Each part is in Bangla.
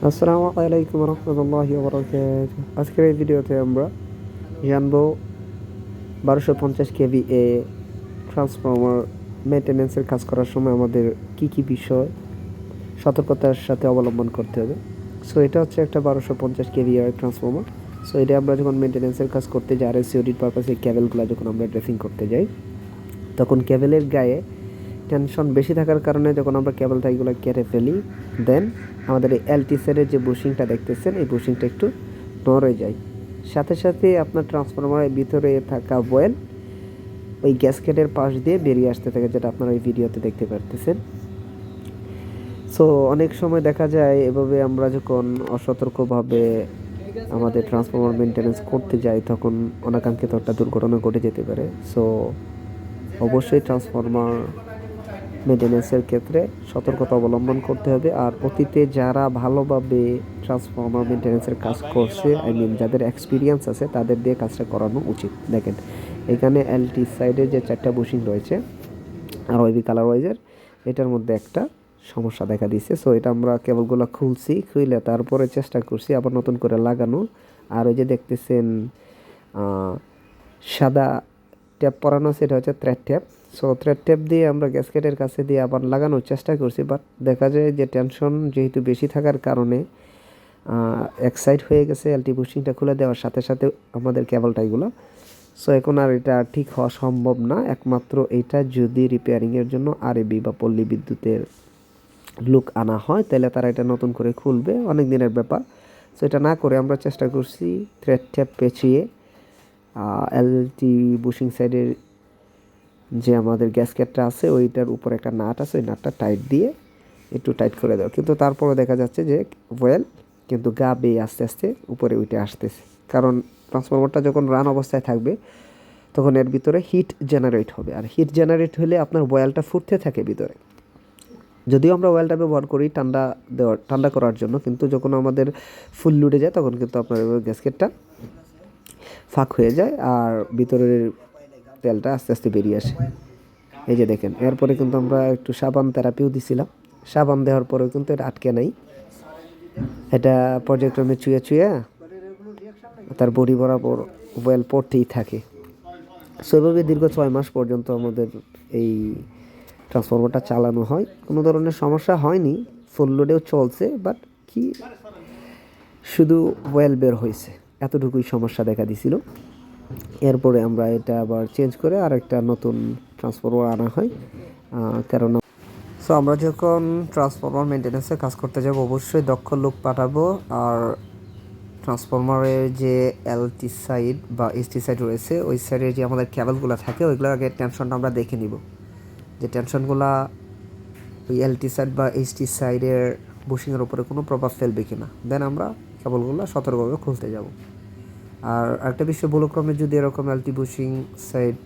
আসসালামু আলাইকুম রহমতুল্লাহি ওয়া আজকের এই ভিডিওতে আমরা জানবো 1250 কেভি এ ট্রান্সফর্মার মেনটেন্যান্সের কাজ করার সময় আমাদের কি কি বিষয় সতর্কতার সাথে অবলম্বন করতে হবে। সো এটা হচ্ছে একটা 1250 কেভি এর ট্রান্সফর্মার। সো এটা আমরা যখন মেনটেন্যান্সের কাজ করতে যাই, আর সিওডির পারপাসে কেবলগুলো যখন আমরা ড্রেসিং করতে যাই, তখন কেবলের গায়ে টেনশন বেশি থাকার কারণে যখন আমরা কেবলটা এগুলো কেটে ফেলি, দেন আমাদের এই এলটি সেটের যে বুশিংটা দেখতেছেন, এই বুশিংটা একটু নড়ে যায়। সাথে সাথে আপনার ট্রান্সফরমারের ভিতরে থাকা বয়েল ওই গ্যাসকেটের পাশ দিয়ে বেরিয়ে আসতে থাকে, যেটা আপনারা এই ভিডিওতে দেখতে পারতেছেন। সো অনেক সময় দেখা যায় এভাবে আমরা যখন অসতর্কভাবে আমাদের ট্রান্সফরমার মেনটেন্যান্স করতে যাই, তখন অনাকাঙ্ক্ষিত একটা দুর্ঘটনা ঘটে যেতে পারে। সো অবশ্যই ট্রান্সফরমার মেনটেন্যান্সের ক্ষেত্রে সতর্কতা অবলম্বন করতে হবে। আর অতীতে যারা ভালোভাবে ট্রান্সফর্মার মেনটেন্যান্সের কাজ করছে, যাদের এক্সপিরিয়েন্স আছে, তাদের দিয়ে কাজটা করানো উচিত। দেখেন এখানে এলটি সাইডে যে 4টা বুশিং রয়েছে আর ওইবি কালার ওয়াইজের, এটার মধ্যে একটা সমস্যা দেখা দিচ্ছে। সো এটা আমরা কেবলগুলো খুলে তারপরে চেষ্টা করছি আবার নতুন করে লাগানো। আর ওই যে দেখতেছেন সাদা ট্যাপ পরানো, সেটা হচ্ছে thread tap. So thread tap দিয়ে আমরা গ্যাসকেটের কাছে দিয়ে আবার লাগানোর চেষ্টা করছি, বাট দেখা যায় যে টেনশন যেহেতু বেশি থাকার কারণে এক সাইড হয়ে গেছে। এলটি বুশিংটা খুলে দেওয়ার সাথে সাথে আমাদের কেবলটা এগুলো, সো এখন আর এটা ঠিক হওয়া সম্ভব না। একমাত্র এটা যদি রিপেয়ারিংয়ের জন্য আরএবি বা পল্লী বিদ্যুতের লুক আনা হয়, তাহলে তারা এটা নতুন করে খুলবে, অনেক দিনের ব্যাপার। সো এটা না করে আমরা চেষ্টা করছি থ্রেড ট্যাপ পেঁচিয়ে এলটি বুশিং সাইডের যে আমাদের গ্যাসকেটটা আছে ওইটার উপর একটা নাট আছে, ওই নাটটা টাইট দিয়ে একটু টাইট করে দেওয়া। কিন্তু তারপরে দেখা যাচ্ছে যে ওয়েল কিন্তু গা বেয়ে আস্তে আস্তে উপরে উঠে আসতেছে, কারণ ট্রান্সফরমারটা যখন রান অবস্থায় থাকবে তখন এর ভিতরে হিট জেনারেট হবে। আর হিট জেনারেট হলে আপনার ওয়েলটা ফুটতে থাকে ভিতরে। যদিও আমরা ওয়েলটা ব্যবহার করি ঠান্ডা করার জন্য, কিন্তু যখন আমাদের ফুল লুটে যায় তখন কিন্তু আপনার গ্যাসকেটটা ফাঁক হয়ে যায় আর ভিতরের তেলটা আস্তে আস্তে বেরিয়ে আসে। এই যে দেখেন, এরপরে কিন্তু আমরা একটু সাবান থেরাপিও দিছিলাম। সাবান দেওয়ার পরেও কিন্তু এটা আটকে নাই, এটা পর্যায়ক্রমে চুয়ে তার বডি বরাবর ওয়েল পড়তেই থাকে। সো এভাবে দীর্ঘ 6 মাস পর্যন্ত আমাদের এই ট্রান্সফরমারটা চালানো হয়, কোনো ধরনের সমস্যা হয়নি, ফুল লোডেও চলছে, বাট কি শুধু ওয়েল বের হয়েছে, এতটুকুই সমস্যা দেখা দিছিল। এরপরে আমরা এটা আবার চেঞ্জ করে আর একটা নতুন ট্রান্সফরমার আনা হয়। কারণ সো আমরা যখন ট্রান্সফরমার মেনটেন্যান্সে কাজ করতে যাব, অবশ্যই দক্ষ লোক পাঠাবো। আর ট্রান্সফরমারের যে এলটি সাইড বা এসটি সাইড রয়েছে, ওই সাইডের যে আমাদের কেবলগুলো থাকে, ওইগুলো আগে টেনশনটা আমরা দেখে নিব, যে টেনশনগুলো ওই এলটি সাইড বা এইচটি সাইডের বুশিংয়ের উপরে কোনো প্রভাব ফেলবে কি না। দেন আমরা কেবলগুলো সতর্কভাবে খুলতে যাব। আর একটা বিষয়, ভুলক্রমে যদি এরকম এলটি বুশিং সাইড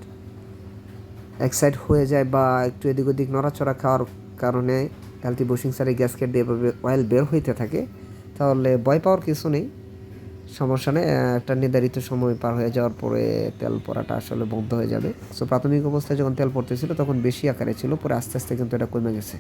এক সাইড হয়ে যায় বা একটু এদিক ওদিক নড়াচড়া খাওয়ার কারণে এলটি বুশিং সাইডে গ্যাসকেট দিয়ে এভাবে অয়েল বের হইতে থাকে, তাহলে ভয় পাওয়ার কিছু নেই, সমস্যা নেই। একটা নির্ধারিত সময় পার হয়ে যাওয়ার পরে তেল পড়াটা আসলে বন্ধ হয়ে যাবে। সো প্রাথমিক অবস্থায় যখন তেল পড়তেছিল তখন বেশি আকারে ছিল, পরে আস্তে আস্তে কিন্তু এটা কমে গেছে।